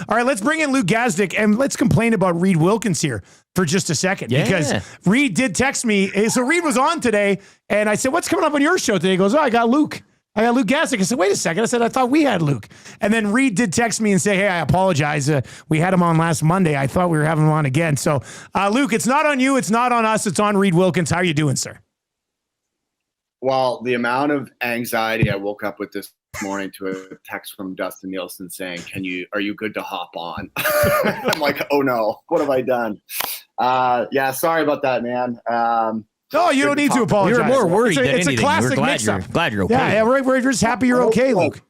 All right, let's bring in Luke Gazdic and let's complain about Reed Wilkins here for just a second. Yeah. Because Reed did text me. So Reed was on today, and I said, what's coming up on your show today? He goes, I got Luke Gazdic. I said, wait a second. I said, I thought we had Luke. And then Reed did text me and say, hey, I apologize. We had him on last Monday. I thought we were having him on again. So, Luke, it's not on you. It's not on us. It's on Reed Wilkins. How are you doing, sir? Well, the amount of anxiety I woke up with this morning to a text from Dustin Nielsen saying, are you good to hop on? I'm like, oh no, what have I done? Yeah, sorry about that, man. No, you don't need to apologize. We were more worried than it's anything. a classic Glad you're okay. Yeah, we're just happy you're okay, Luke.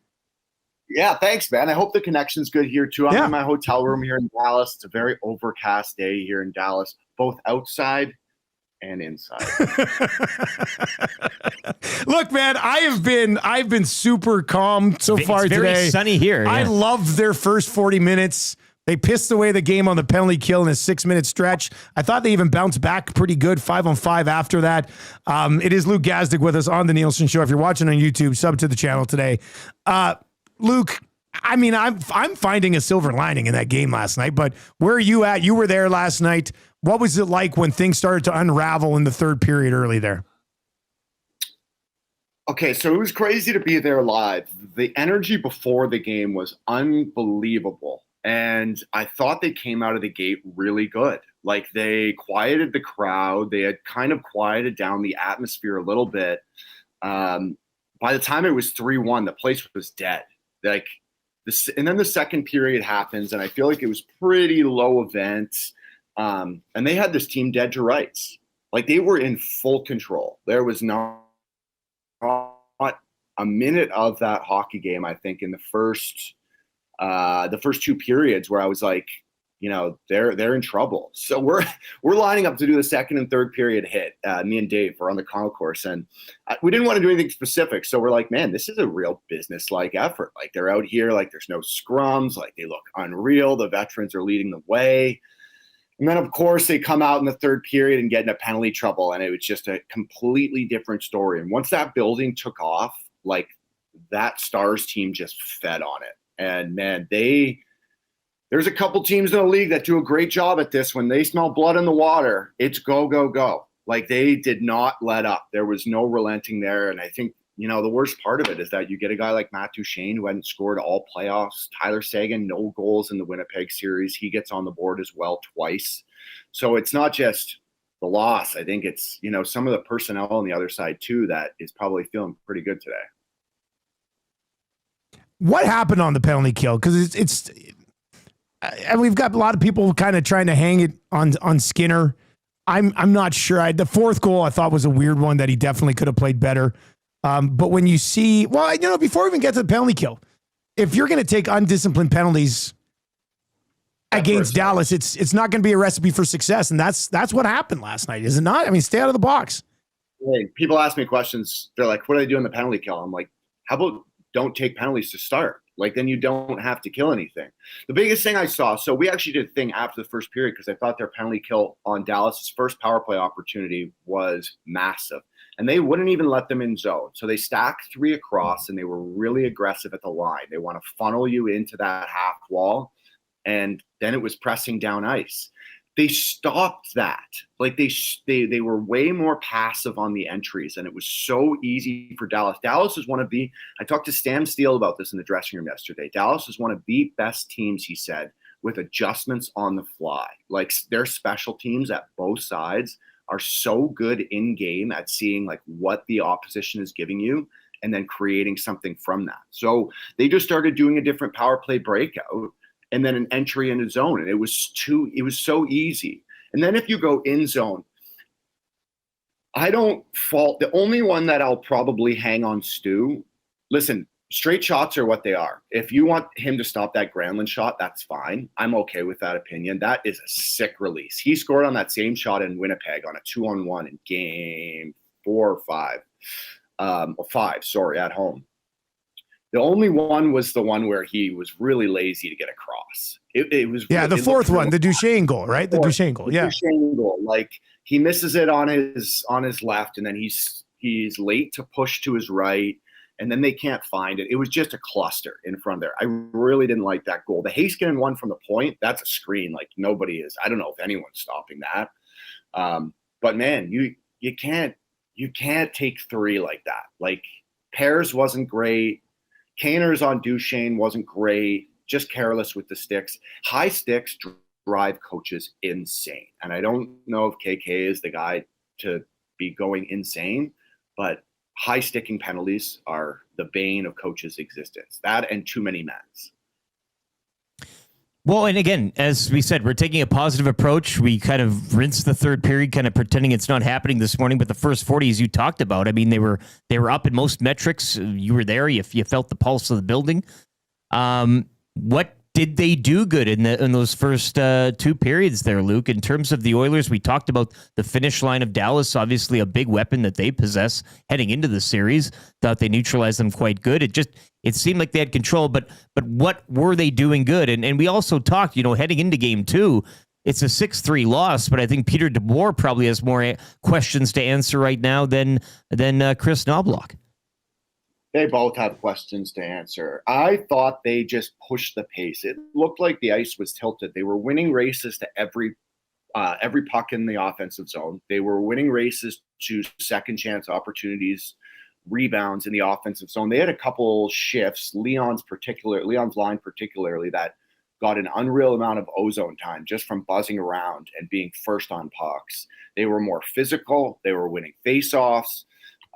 Yeah, thanks, man. I hope the connection's good here, too. I'm in my hotel room here in Dallas. It's a very overcast day here in Dallas, both outside and inside. Look, man, I've been super calm so far today. It's very sunny here. Yeah. I loved their first 40 minutes. They pissed away the game on the penalty kill in a 6-minute stretch. I thought they even bounced back pretty good, 5-on-5 after that. It is Luke Gazdic with us on the Nielsen Show. If you're watching on YouTube, sub to the channel today. Luke, I mean, I'm finding a silver lining in that game last night, but where are you at? You were there last night. What was it like when things started to unravel in the third period early there? Okay, so it was crazy to be there live. The energy before the game was unbelievable. And I thought they came out of the gate really good. Like, they quieted the crowd. They had kind of quieted down the atmosphere a little bit. By the time it was 3-1, the place was dead. Like, and then the second period happens, and I feel like it was pretty low event. And they had this team dead to rights. Like, they were in full control. There was not a minute of that hockey game, I think, in the first two periods where I was like, they're in trouble. So we're lining up to do the second and third period hit. Me and Dave were on the concourse, and we didn't want to do anything specific. So we're like, man, this is a real business-like effort. Like, they're out here, like, there's no scrums, like, they look unreal. The veterans are leading the way. And then, of course, they come out in the third period and get into penalty trouble, and it was just a completely different story. And once that building took off, like, that Stars team just fed on it. And, man, there's a couple teams in the league that do a great job at this. When they smell blood in the water, it's go, go, go. Like, they did not let up. There was no relenting there. And I think, the worst part of it is that you get a guy like Matt Duchene who hadn't scored all playoffs. Tyler Seguin, no goals in the Winnipeg series. He gets on the board as well twice. So it's not just the loss. I think it's, some of the personnel on the other side too that is probably feeling pretty good today. What happened on the penalty kill? Because and we've got a lot of people kind of trying to hang it on Skinner. I'm not sure. The fourth goal I thought was a weird one that he definitely could have played better. But when you see, before we even get to the penalty kill, if you're going to take undisciplined penalties against Dallas, it's not going to be a recipe for success. And that's what happened last night, is it not? I mean, stay out of the box. Hey, people ask me questions. They're like, what do I do in the penalty kill? I'm like, how about don't take penalties to start? Like, then you don't have to kill anything. The biggest thing I saw, so we actually did a thing after the first period because I thought their penalty kill on Dallas's first power play opportunity was massive. And they wouldn't even let them in zone. So they stacked 3 across, and they were really aggressive at the line. They want to funnel you into that half wall, and then it was pressing down ice. They stopped that. Like, they were way more passive on the entries, and it was so easy for Dallas. Dallas is one of the – I talked to Stan Steele about this in the dressing room yesterday. Dallas is one of the best teams, he said, with adjustments on the fly. Like, their special teams at both sides are so good in game at seeing like what the opposition is giving you and then creating something from that. So they just started doing a different power play breakout and then an entry into zone. And it was so easy. And then if you go in zone, I don't fault the only one that I'll probably hang on Stu. Listen, straight shots are what they are. If you want him to stop that Granlund shot, that's fine. I'm okay with that opinion. That is a sick release. He scored on that same shot in Winnipeg on a 2-on-1 in game 4 or 5. 5, at home. The only one was the one where he was really lazy to get across. It was the fourth one, the Duchene goal, right? The Duchene goal, yeah. Duchene goal. Like, he misses it on his left, and then he's late to push to his right. and then they can't find it. It was just a cluster in front there. I really didn't like that goal. The Heiskanen one from the point, that's a screen. Like nobody is. I don't know if anyone's stopping that. But man, you can't take three like that. Like Pears wasn't great. Kaner's on Duchesne wasn't great. Just careless with the sticks. High sticks drive coaches insane. And I don't know if KK is the guy to be going insane, but high sticking penalties are the bane of coaches' existence. That and too many mens. Well, and again, as we said, we're taking a positive approach. We kind of rinsed the third period, kind of pretending it's not happening this morning. But the first 40, as you talked about, I mean, they were up in most metrics. You were there. You felt the pulse of the building. What did they do good in those first two periods there, Luke? In terms of the Oilers, we talked about the finish line of Dallas, obviously a big weapon that they possess heading into the series. Thought they neutralized them quite good. It seemed like they had control, but what were they doing good? And we also talked, heading into game two, it's a 6-3 loss, but I think Peter DeBoer probably has more questions to answer right now than Chris Knobloch. They both have questions to answer. I thought they just pushed the pace. It looked like the ice was tilted. They were winning races to every puck in the offensive zone. They were winning races to second chance opportunities, rebounds in the offensive zone. They had a couple shifts, Leon's line particularly, that got an unreal amount of ozone time just from buzzing around and being first on pucks. They were more physical. They were winning faceoffs.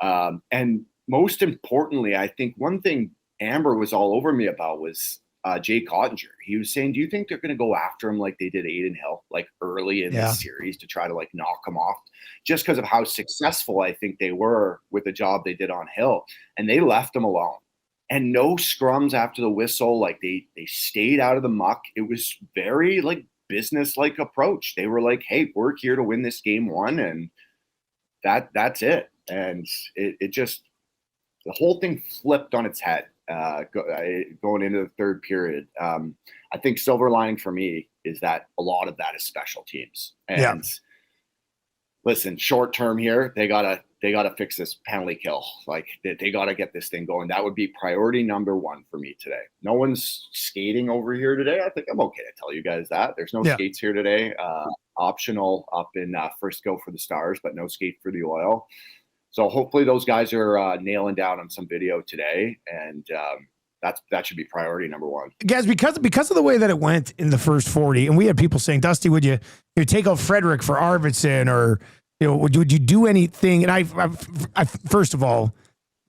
And most importantly, I think one thing Amber was all over me about was Jay Cottinger. He was saying, do you think they're going to go after him like they did Aiden Hill, like early in the series to try to like knock him off just because of how successful I think they were with the job they did on Hill? And they left him alone. And no scrums after the whistle. Like they stayed out of the muck. It was very like business-like approach. They were like, hey, we're here to win this game one. And that's it. And it just, the whole thing flipped on its head going into the third period. I think silver lining for me is that a lot of that is special teams. And listen, short term here, they gotta fix this penalty kill. Like they gotta get this thing going. That would be priority number one for me today. No one's skating over here today. I think I'm okay to tell you guys that. There's no skates here today. Optional up in Frisco for the Stars, but no skate for the Oil. So hopefully those guys are nailing down on some video today, and that should be priority number one. Guys, because of the way that it went in the first 40, and we had people saying, Dusty, would you take out Frederick for Arvidsson, or would you do anything? And I first of all,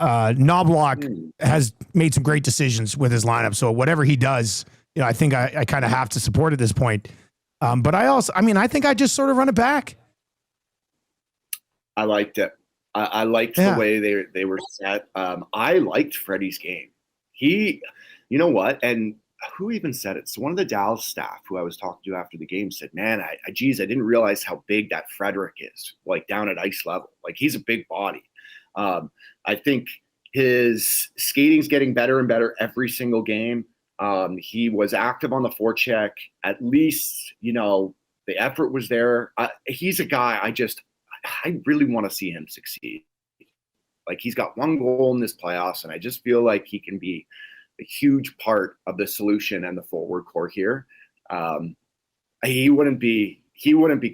Knobloch has made some great decisions with his lineup. So whatever he does, I think I kind of have to support at this point. But I think I just sort of run it back. I liked it. I liked the way they were set. I liked Freddie's game. You know what? And who even said it? So one of the Dallas staff who I was talking to after the game said, man, I didn't realize how big that Frederick is, like down at ice level. Like he's a big body. I think his skating's getting better and better every single game. He was active on the forecheck. At least, the effort was there. He's a guy I really want to see him succeed. Like he's got one goal in this playoffs, and I just feel like he can be a huge part of the solution and the forward core here. He wouldn't be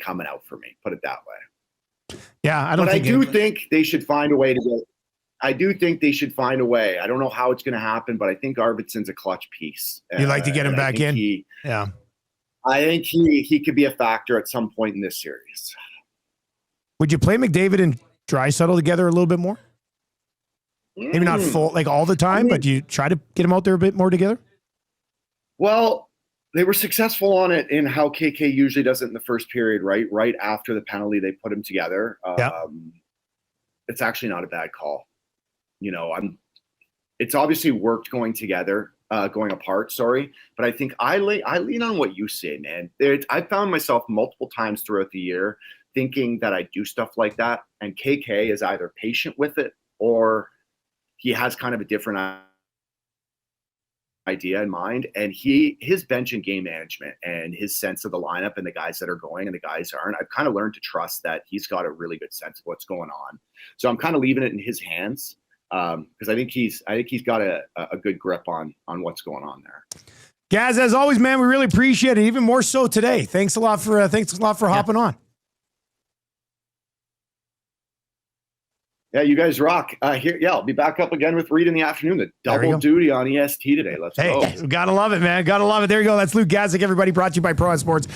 coming out for me, put it that way. Yeah, I do think they should find a way to go. I do think they should find a way. I don't know how it's going to happen, but I think Arvidsson's a clutch piece. You like to get him back in? I think he could be a factor at some point in this series. Would you play McDavid and Draisaitl together a little bit more? Maybe not full, like all the time, but you try to get them out there a bit more together? Well, they were successful on it in how KK usually does it in the first period, right? Right after the penalty, they put them together. It's actually not a bad call. It's obviously worked going apart, but I think I lean on what you say, man. I found myself multiple times throughout the year thinking that I do stuff like that, and KK is either patient with it or he has kind of a different idea in mind. And his bench and game management and his sense of the lineup and the guys that are going and the guys aren't, I've kind of learned to trust that he's got a really good sense of what's going on. So I'm kind of leaving it in his hands. because I think he's got a good grip on what's going on there. Gaz, as always, man, we really appreciate it. Even more so today. Thanks a lot for hopping on. Yeah, you guys rock. I'll be back up again with Reed in the afternoon. The double duty on EST today. Let's go. Gotta love it, man. Gotta love it. There you go. That's Luke Gazdic, everybody. Brought to you by Pro On Sports.